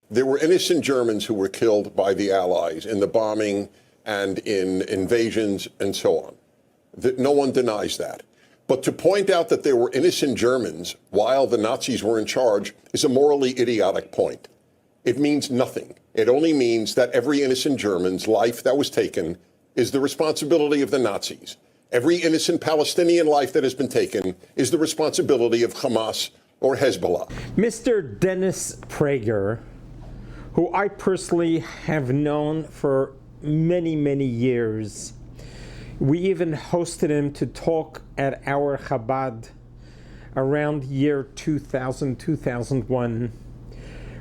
There were innocent Germans who were killed by the Allies in the bombing and in invasions and so on. No one denies that. But to point out that there were innocent Germans while the Nazis were in charge is a morally idiotic point. It means nothing. It only means that every innocent German's life that was taken is the responsibility of the Nazis. Every innocent Palestinian life that has been taken is the responsibility of Hamas or Hezbollah. Mr. Dennis Prager, who I personally have known for many, many years. We even hosted him to talk at our Chabad around year 2000, 2001.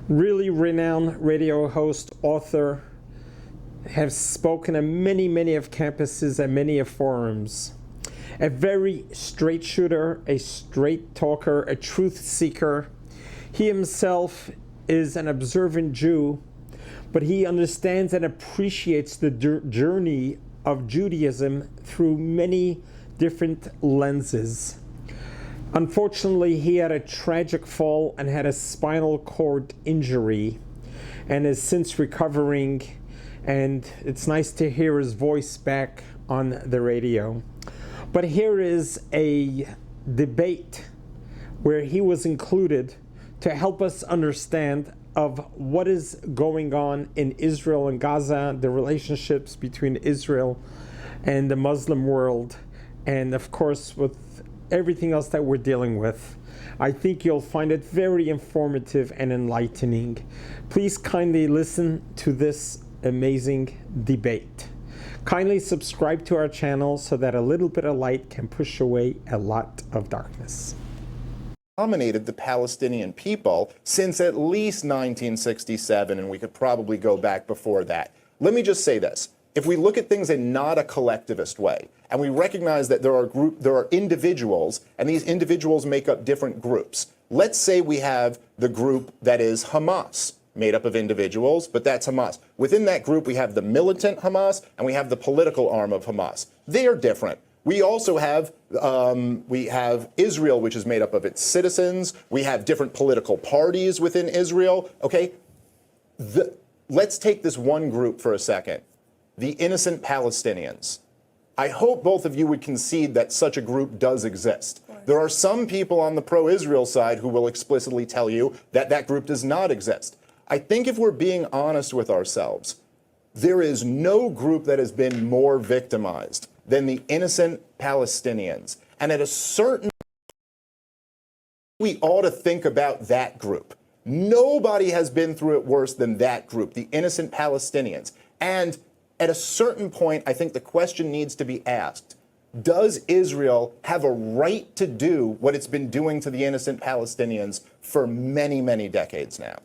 Really renowned radio host, author, have spoken at many, many of campuses and many of forums. A very straight shooter, a straight talker, a truth seeker. He himself is an observant Jew, but he understands and appreciates the journey of Judaism through many different lenses. Unfortunately, he had a tragic fall and had a spinal cord injury and is since recovering, and it's nice to hear his voice back on the radio. But here is a debate where he was included to help us understand of what is going on in Israel and Gaza, the relationships between Israel and the Muslim world, and of course with everything else that we're dealing with. I think you'll find it very informative and enlightening. Please kindly listen to this amazing debate. Kindly subscribe to our channel so that a little bit of light can push away a lot of darkness. Dominated the Palestinian people since at least 1967, and we could probably go back before that. Let me just say this. If we look at things in not a collectivist way, and we recognize that there are individuals, and these individuals make up different groups. Let's say we have the group that is Hamas, made up of individuals, but that's Hamas. Within that group, we have the militant Hamas, and we have the political arm of Hamas. They are different. We also have Israel, which is made up of its citizens. We have different political parties within Israel. Okay, let's take this one group for a second, the innocent Palestinians. I hope both of you would concede that such a group does exist. There are some people on the pro-Israel side who will explicitly tell you that that group does not exist. I think if we're being honest with ourselves, there is no group that has been more victimized than the innocent Palestinians. And at a certain point, we ought to think about that group. Nobody has been through it worse than that group, the innocent Palestinians. And at a certain point, I think the question needs to be asked, does Israel have a right to do what it's been doing to the innocent Palestinians for many, many decades now?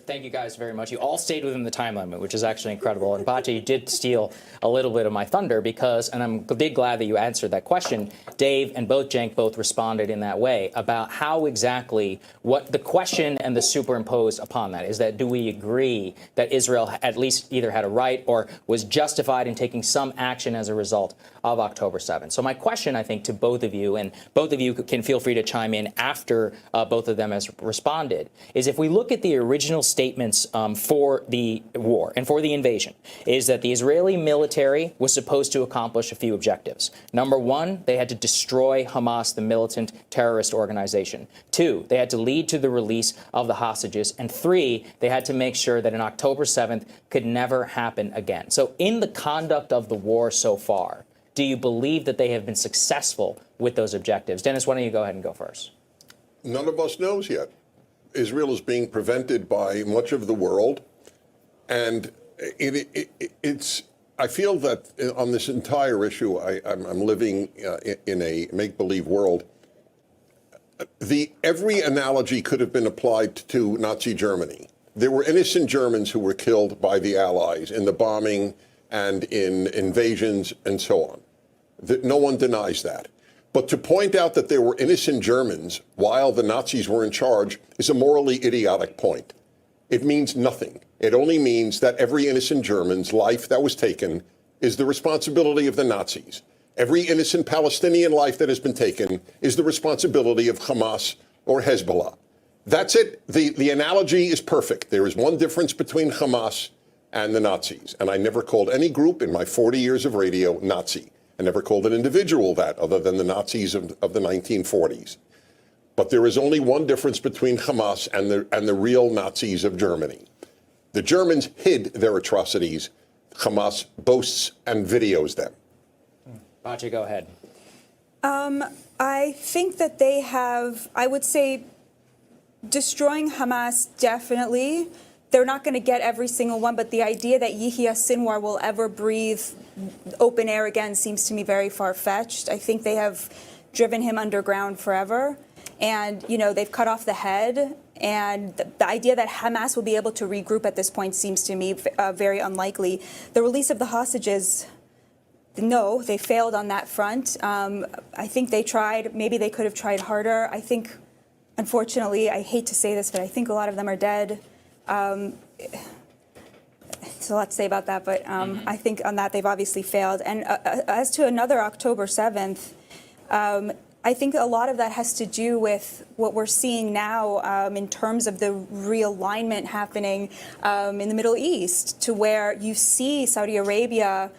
Thank you guys very much. You all stayed within the time limit, which is actually incredible. And Bacha, you did steal a little bit of my thunder because, and I'm big glad that you answered that question, Dave and Cenk both responded in that way about how exactly what the question and the superimposed upon that is that do we agree that Israel at least either had a right or was justified in taking some action as a result of October 7th. So my question, I think, to both of you, and both of you can feel free to chime in after both of them has responded, is if we look at the original statements for the war and for the invasion, is that the Israeli military was supposed to accomplish a few objectives. Number one, they had to destroy Hamas, the militant terrorist organization. Two, they had to lead to the release of the hostages. And three, they had to make sure that an October 7th could never happen again. So in the conduct of the war so far, do you believe that they have been successful with those objectives? Dennis, why don't you go ahead and go first? None of us knows yet. Israel is being prevented by much of the world, and I feel that on this entire issue, I'm living in a make-believe world. Every analogy could have been applied to Nazi Germany. There were innocent Germans who were killed by the Allies in the bombing and in invasions and so on. No one denies that. But to point out that there were innocent Germans while the Nazis were in charge is a morally idiotic point. It means nothing. It only means that every innocent German's life that was taken is the responsibility of the Nazis. Every innocent Palestinian life that has been taken is the responsibility of Hamas or Hezbollah. That's it. The analogy is perfect. There is one difference between Hamas and the Nazis. And I never called any group in my 40 years of radio Nazi. I never called an individual that other than the Nazis of the 1940s. But there is only one difference between Hamas and the real Nazis of Germany. The Germans hid their atrocities. Hamas boasts and videos them. Bachi, go ahead. I think that they have, I would say, destroying Hamas, definitely. They're not going to get every single one, but the idea that Yahya Sinwar will ever breathe open air again seems to me very far-fetched. I think they have driven him underground forever. And, you know, they've cut off the head. And the idea that Hamas will be able to regroup at this point seems to me very unlikely. The release of the hostages, no, they failed on that front. I think they tried. Maybe they could have tried harder. I think, unfortunately, I hate to say this, but I think a lot of them are dead. There's a lot to say about that, but I think on that they've obviously failed. And as to another October 7th, I think a lot of that has to do with what we're seeing now in terms of the realignment happening in the Middle East, to where you see Saudi Arabia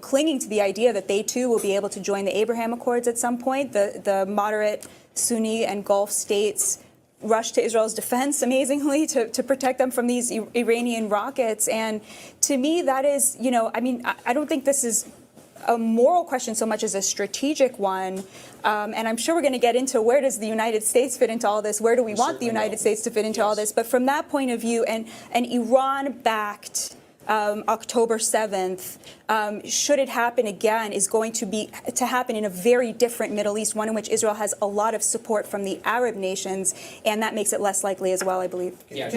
clinging to the idea that they too will be able to join the Abraham Accords at some point. The moderate Sunni and Gulf states rushed to Israel's defense, amazingly, to protect them from these Iranian rockets. And to me, that is, you know, I mean, I don't think this is a moral question so much as a strategic one. And I'm sure we're going to get into where does the United States fit into all this? Where do we want the United States to fit into all this? But from that point of view, and Iran-backed October 7th, should it happen again, is going to happen in a very different Middle East, one in which Israel has a lot of support from the Arab nations, and that makes it less likely as well, I believe. Yeah,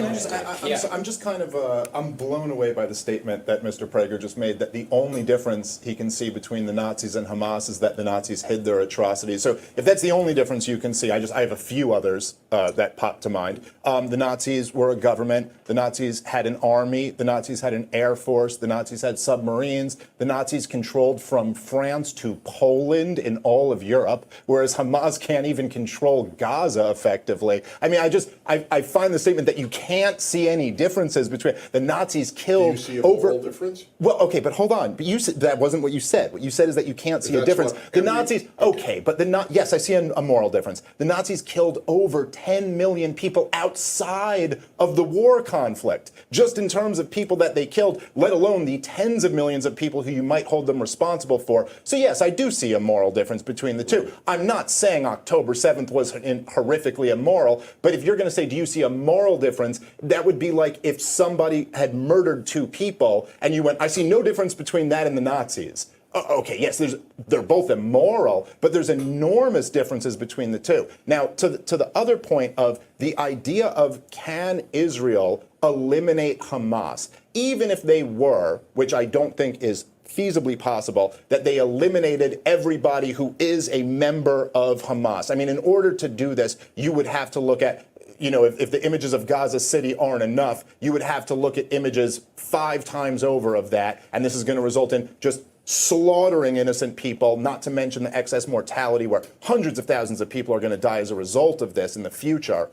I'm just kind of I'm blown away by the statement that Mr. Prager just made, that the only difference he can see between the Nazis and Hamas is that the Nazis hid their atrocities. So if that's the only difference you can see, I have a few others that pop to mind. The Nazis were a government. The Nazis had an army. The Nazis had an air force. The Nazis had submarines. The Nazis controlled from France to Poland in all of Europe, whereas Hamas can't even control Gaza effectively. I mean, I find the statement that you can't see any differences between the Nazis killed Do you see a over. moral difference? Well, okay, but hold on. But you said that wasn't what you said. What you said is that you can't see a That's difference. what The every- Nazis, okay, but yes, I see a moral difference. The Nazis killed over 10 million people outside of the war conflict, just in terms of people that they killed, let alone the tens of millions of people who you might hold them responsible for. So yes, I do see a moral difference between the two. I'm not saying October 7th was horrifically immoral, but if you're going to say, do you see a moral difference, that would be like if somebody had murdered two people and you went, I see no difference between that and the Nazis. Okay, yes, they're both immoral, but there's enormous differences between the two. Now, to the other point of the idea of, can Israel eliminate Hamas, even if they were, which I don't think is feasibly possible, that they eliminated everybody who is a member of Hamas. I mean, in order to do this, you would have to look at, you know, if the images of Gaza City aren't enough, you would have to look at images 5 times over of that, and this is going to result in just slaughtering innocent people, not to mention the excess mortality where hundreds of thousands of people are going to die as a result of this in the future.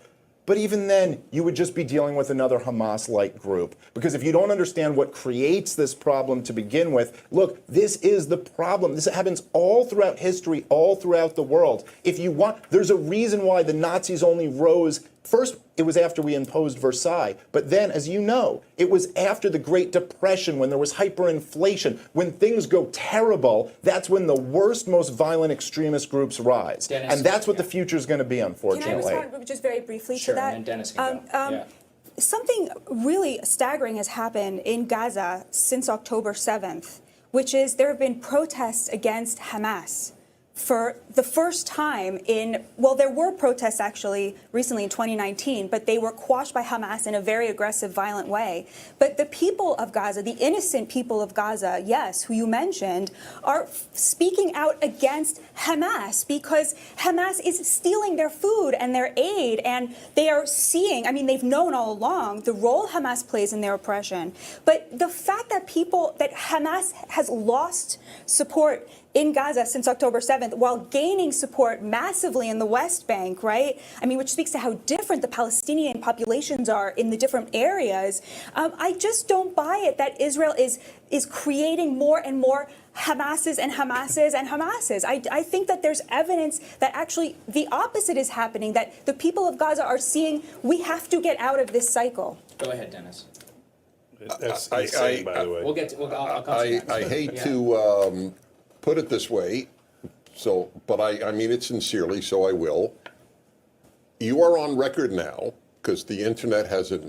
But even then, you would just be dealing with another Hamas-like group. Because if you don't understand what creates this problem to begin with, look, this is the problem. This happens all throughout history, all throughout the world. If you want, there's a reason why the Nazis only rose. First, it was after we imposed Versailles. But then, as you know, it was after the Great Depression, when there was hyperinflation, when things go terrible. That's when the worst, most violent extremist groups rise. Dennis, and that's what the future is going to be, Can I unfortunately. respond just very briefly Sure, to that? and then Dennis can go. Something really staggering has happened in Gaza since October 7th, which is there have been protests against Hamas. For the first time there were protests actually recently in 2019, but they were quashed by Hamas in a very aggressive, violent way. But the people of Gaza, the innocent people of Gaza, yes, who you mentioned, are speaking out against Hamas because Hamas is stealing their food and their aid, and they are seeing, I mean, they've known all along the role Hamas plays in their oppression. But the fact that Hamas has lost support in Gaza since October 7th, while gaining support massively in the West Bank, right? I mean, which speaks to how different the Palestinian populations are in the different areas. I just don't buy it that Israel is creating more and more Hamases and Hamases and Hamases. I think that there's evidence that actually the opposite is happening, that the people of Gaza are seeing we have to get out of this cycle. Go ahead, Dennis. That's insane, by the way. We'll get to. I'll come to that. I hate to put it this way, but I mean it sincerely, so I will. You are on record now, because the internet has a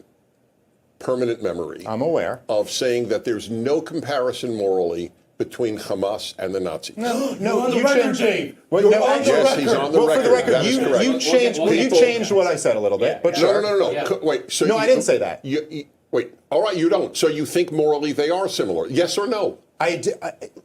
permanent memory. I'm aware. Of saying that there's no comparison morally between Hamas and the Nazis. No, you changed it. Yes, he's on the record. For the record, That is correct. you changed what I said a little bit. But sure. No. Yeah. Wait. So No, I didn't say that. Wait. All right, you don't. So you think morally they are similar? Yes or no?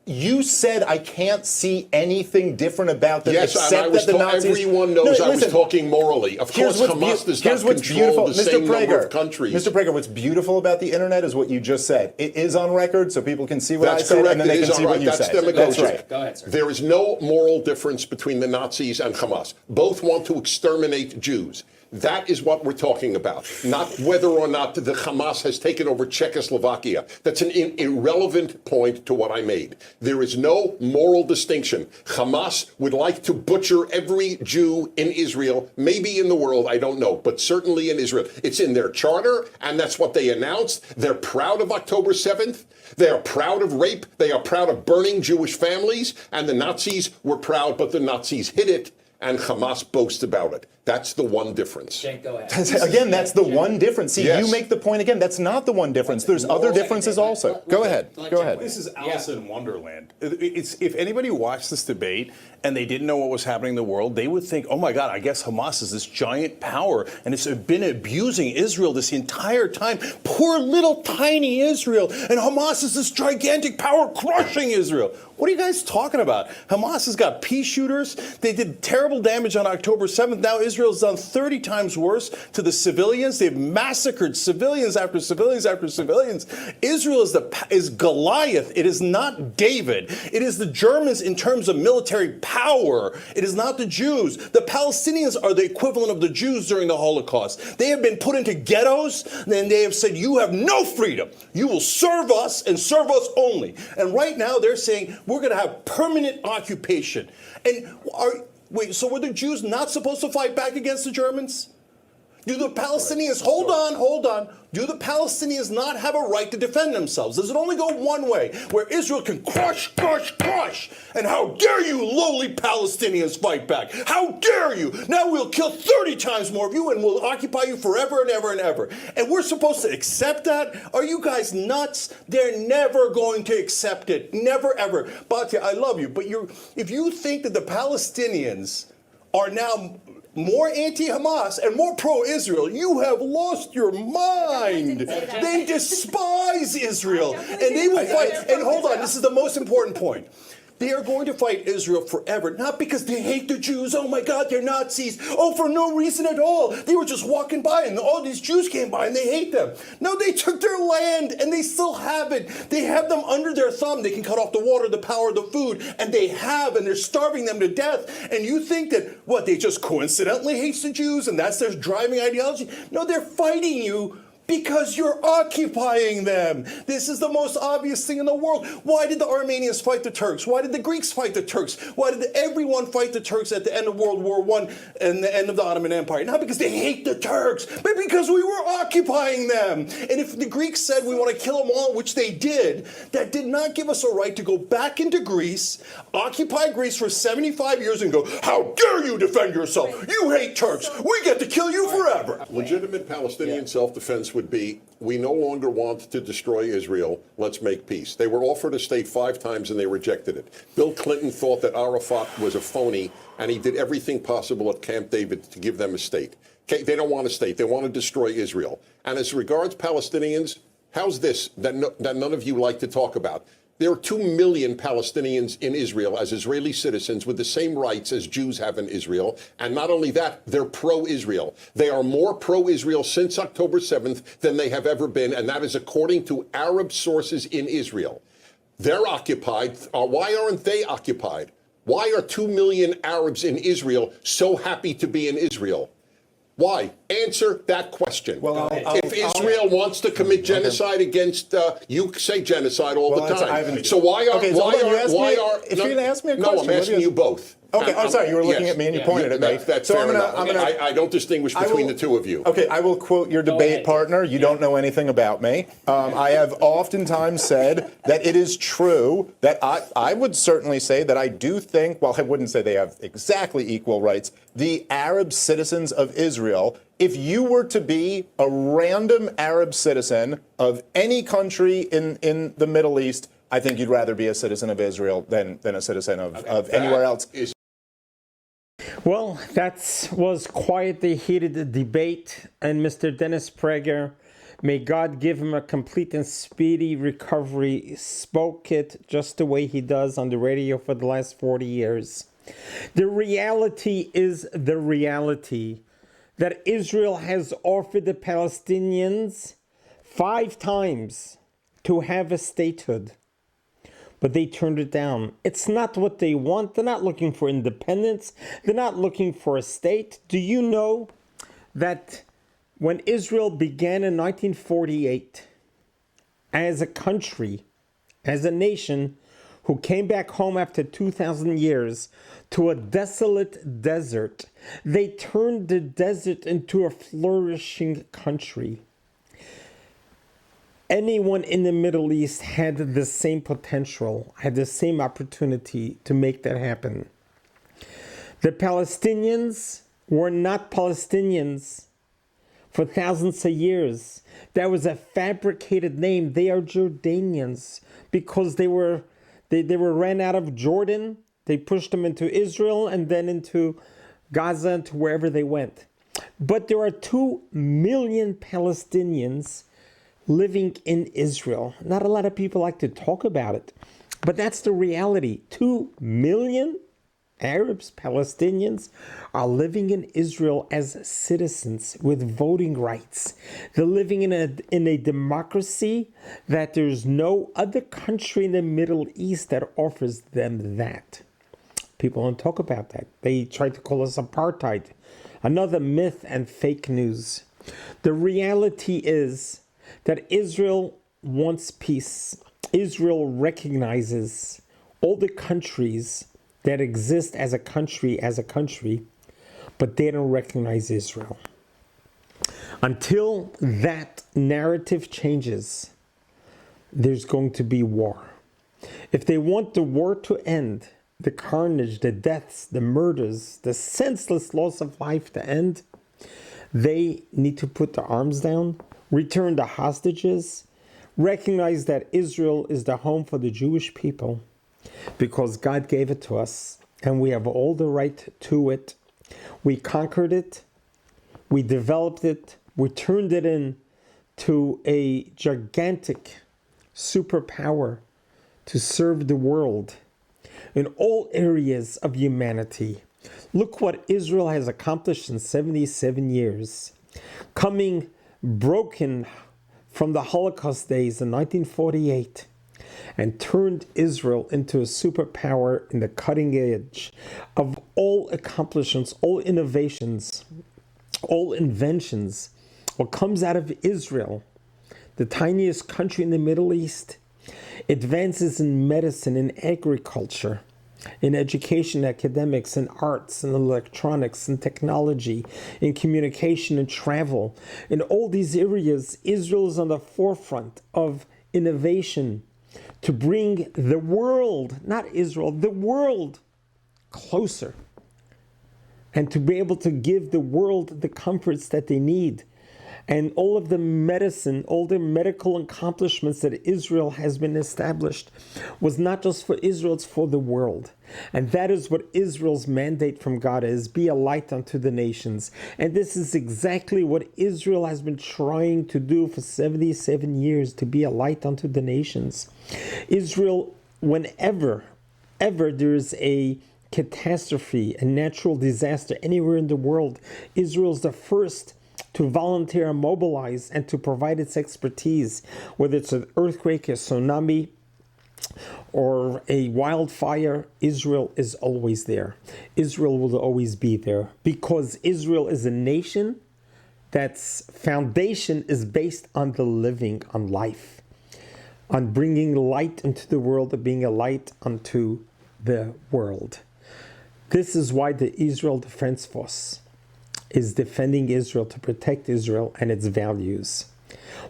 You said I can't see anything different about them Yes, and I was except that the Nazis. everyone knows No, I was listen, talking morally. Of course, Hamas does not control the same number of countries. Mr. Prager, what's beautiful about the internet is what you just said. It is on record, so people can see what I said, and then they can see what you said. That's right. Go ahead, sir. There is no moral difference between the Nazis and Hamas. Both want to exterminate Jews. That is what we're talking about, not whether or not the Hamas has taken over Czechoslovakia. That's an irrelevant point to what I made. There is no moral distinction. Hamas would like to butcher every Jew in Israel, maybe in the world, I don't know, but certainly in Israel. It's in their charter, and that's what they announced. They're proud of October 7th. They are proud of rape. They are proud of burning Jewish families, and the Nazis were proud, but the Nazis hid it, and Hamas boasts about it. That's the one difference. Jake, go ahead. Again, that's the one difference. See, Yes. you make the point again. That's not the one difference. There's other differences also. Go ahead. Go ahead. This is Alice in Wonderland. If anybody watched this debate and they didn't know what was happening in the world, they would think, oh my God, I guess Hamas is this giant power and it's been abusing Israel this entire time. Poor little tiny Israel. And Hamas is this gigantic power crushing Israel. What are you guys talking about? Hamas has got pea shooters. They did terrible damage on October 7th. Now Israel's done 30 times worse to the civilians. They've massacred civilians after civilians after civilians. Israel is Goliath. It is not David. It is the Germans in terms of military power. It is not the Jews. The Palestinians are the equivalent of the Jews during the Holocaust. They have been put into ghettos, and they have said, you have no freedom. You will serve us and serve us only. And right now they're saying, we're going to have permanent occupation. And wait, so were the Jews not supposed to fight back against the Germans? Do the Palestinians, hold on, do the Palestinians not have a right to defend themselves? Does it only go one way, where Israel can crush? And how dare you lowly Palestinians fight back? How dare you? Now we'll kill 30 times more of you and we'll occupy you forever and ever and ever. And we're supposed to accept that? Are you guys nuts? They're never going to accept it. Never, ever. Batya, I love you, but if you think that the Palestinians are now more anti-Hamas and more pro-Israel, you have lost your mind. They despise Israel, and they will fight. And hold on, this is the most important point. They are going to fight Israel forever, not because they hate the Jews. Oh my God, they're Nazis. Oh, for no reason at all. They were just walking by and all these Jews came by and they hate them. No, they took their land and they still have it. They have them under their thumb. They can cut off the water, the power, the food, and they're starving them to death. And you think that, what, they just coincidentally hate the Jews and that's their driving ideology? No, they're fighting you because you're occupying them. This is the most obvious thing in the world. Why did the Armenians fight the Turks? Why did the Greeks fight the Turks? Why did everyone fight the Turks at the end of World War I and the end of the Ottoman Empire? Not because they hate the Turks, but because we were occupying them. And if the Greeks said we want to kill them all, which they did, that did not give us a right to go back into Greece, occupy Greece for 75 years and go, how dare you defend yourself? You hate Turks. We get to kill you forever. Legitimate Palestinian self-defense would be, we no longer want to destroy Israel, let's make peace. They were offered a state 5 times and they rejected it. Bill Clinton thought that Arafat was a phony and he did everything possible at Camp David to give them a state. Okay, they don't want a state, they want to destroy Israel. And as regards Palestinians, how's this that none of you like to talk about? There are 2 million Palestinians in Israel as Israeli citizens with the same rights as Jews have in Israel. And not only that, they're pro-Israel. They are more pro-Israel since October 7th than they have ever been. And that is according to Arab sources in Israel. They're occupied. Why aren't they occupied? Why are 2 million Arabs in Israel so happy to be in Israel? Why? Answer that question. Well, if Israel wants to commit genocide against, you say genocide all the time. So why are, okay, so why are, you why me, are, if you're going to ask me a question. No, I'm asking you both. Okay, I'm sorry, you were looking yes. at me and you pointed at me. That's so fair enough. I don't distinguish between the two of you. Okay, I will quote your debate partner. You don't know anything about me. I have oftentimes said that it is true that I would certainly say that I do think, well, I wouldn't say they have exactly equal rights, the Arab citizens of Israel, if you were to be a random Arab citizen of any country in the Middle East, I think you'd rather be a citizen of Israel than a citizen of anywhere else. Well, that was quite the heated debate, and Mr. Dennis Prager, may God give him a complete and speedy recovery, spoke it just the way he does on the radio for the last 40 years. The reality is the reality that Israel has offered the Palestinians 5 times to have a statehood. But they turned it down. It's not what they want. They're not looking for independence. They're not looking for a state. Do you know that when Israel began in 1948 as a country, as a nation who came back home after 2,000 years to a desolate desert, they turned the desert into a flourishing country. Anyone in the Middle East had the same potential, had the same opportunity to make that happen. The Palestinians were not Palestinians for thousands of years. That was a fabricated name. They are Jordanians because they were ran out of Jordan. They pushed them into Israel and then into Gaza and to wherever they went. But there are 2 million Palestinians living in Israel. Not a lot of people like to talk about it, but that's the reality. 2 million Arabs, Palestinians, are living in Israel as citizens with voting rights. They're living in a democracy that there's no other country in the Middle East that offers them that. People don't talk about that. They try to call us apartheid. Another myth and fake news. The reality is that Israel wants peace. Israel recognizes all the countries that exist as a country, but they don't recognize Israel. Until that narrative changes, there's going to be war. If they want the war to end, the carnage, the deaths, the murders, the senseless loss of life to end, they need to put their arms down, return the hostages, recognize that Israel is the home for the Jewish people because God gave it to us and we have all the right to it. We conquered it, we developed it, we turned it into a gigantic superpower to serve the world in all areas of humanity. Look what Israel has accomplished in 77 years. Coming broken from the Holocaust days in 1948 and turned Israel into a superpower in the cutting edge of all accomplishments, all innovations, all inventions. What comes out of Israel, the tiniest country in the Middle East, advances in medicine, in agriculture, in education, academics, in arts, in electronics, in technology, in communication and travel. In all these areas, Israel is on the forefront of innovation to bring the world, not Israel, the world closer, and to be able to give the world the comforts that they need. And all of the medicine, all the medical accomplishments that Israel has been established was not just for Israel, it's for the world. And that is what Israel's mandate from God is, be a light unto the nations. And this is exactly what Israel has been trying to do for 77 years, to be a light unto the nations. Israel, whenever there is a catastrophe, a natural disaster anywhere in the world, Israel's the first to volunteer and mobilize and to provide its expertise, whether it's an earthquake, a tsunami, or a wildfire, Israel is always there. Israel will always be there because Israel is a nation that's foundation is based on the living, on life, on bringing light into the world, of being a light unto the world. This is why the Israel Defense Force is defending Israel, to protect Israel and its values.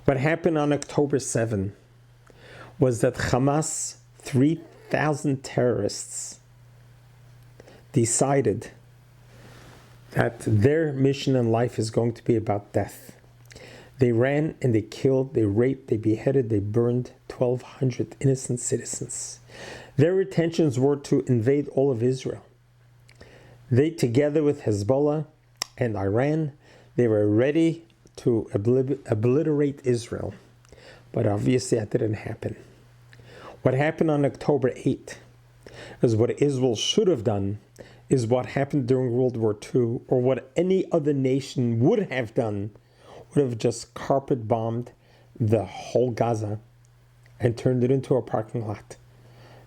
What happened on October 7 was that Hamas, 3,000 terrorists, decided that their mission in life is going to be about death. They ran and they killed, they raped, they beheaded, they burned 1,200 innocent citizens. Their intentions were to invade all of Israel. They, together with Hezbollah and Iran, they were ready to obliterate Israel. But obviously that didn't happen. What happened on October 8 is what Israel should have done, is what happened during World War II, or what any other nation would have done, would have just carpet bombed the whole Gaza and turned it into a parking lot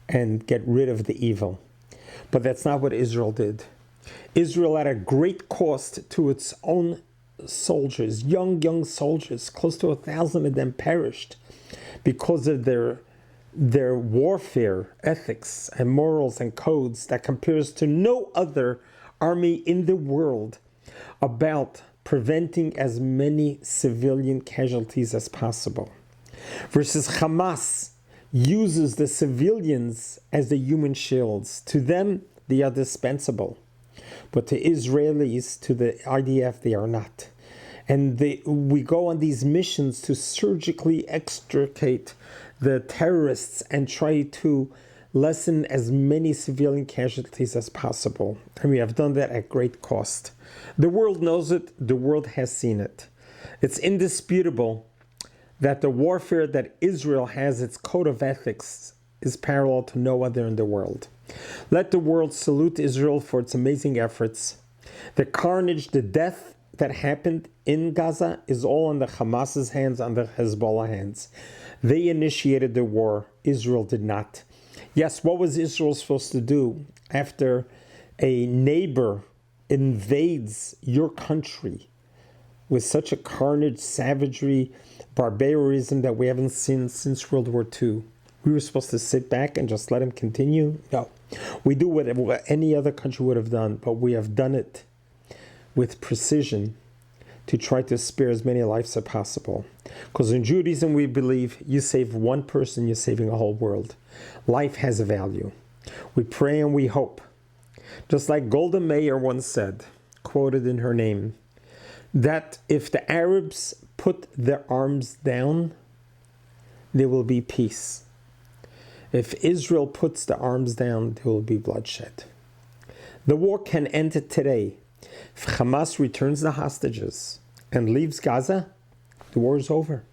and get rid of the evil. But that's not what Israel did. Israel, at a great cost to its own soldiers, young soldiers, close to 1,000 of them perished because of their warfare ethics and morals and codes that compares to no other army in the world, about preventing as many civilian casualties as possible. Versus Hamas uses the civilians as the human shields. To them, they are dispensable. But to Israelis, to the IDF, they are not. And we go on these missions to surgically extricate the terrorists and try to lessen as many civilian casualties as possible. And we have done that at great cost. The world knows it. The world has seen it. It's indisputable that the warfare that Israel has, its code of ethics, is parallel to no other in the world. Let the world salute Israel for its amazing efforts. The carnage, the death that happened in Gaza is all on the Hamas's hands, on the Hezbollah hands. They initiated the war. Israel did not. Yes, what was Israel supposed to do after a neighbor invades your country with such a carnage, savagery, barbarism that we haven't seen since World War II? We were supposed to sit back and just let him continue? No. We do what any other country would have done, but we have done it with precision to try to spare as many lives as possible. Because in Judaism, we believe you save one person, you're saving a whole world. Life has a value. We pray and we hope. Just like Golda Meir once said, quoted in her name, that if the Arabs put their arms down, there will be peace. If Israel puts the arms down, there will be bloodshed. The war can end today. If Hamas returns the hostages and leaves Gaza, the war is over.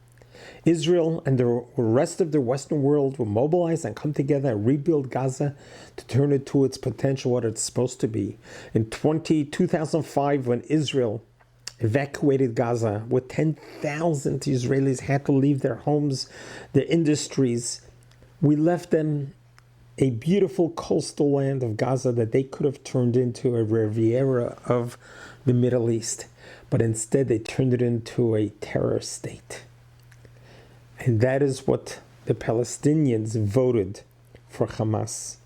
Israel and the rest of the Western world will mobilize and come together and rebuild Gaza to turn it to its potential, what it's supposed to be. In 2005, when Israel evacuated Gaza, with 10,000 Israelis had to leave their homes, their industries, we left them a beautiful coastal land of Gaza that they could have turned into a Riviera of the Middle East. But instead they turned it into a terror state. And that is what the Palestinians voted for Hamas.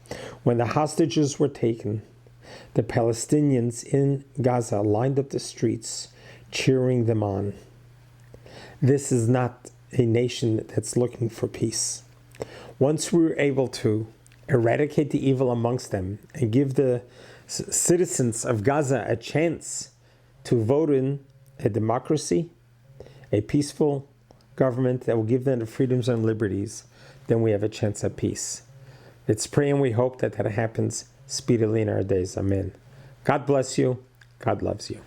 When the hostages were taken, the Palestinians in Gaza lined up the streets cheering them on. This is not a nation that's looking for peace. Once we were able to eradicate the evil amongst them and give the citizens of Gaza a chance to vote in a democracy, a peaceful government that will give them the freedoms and liberties, then we have a chance at peace. Let's pray and we hope that that happens speedily in our days. Amen. God bless you. God loves you.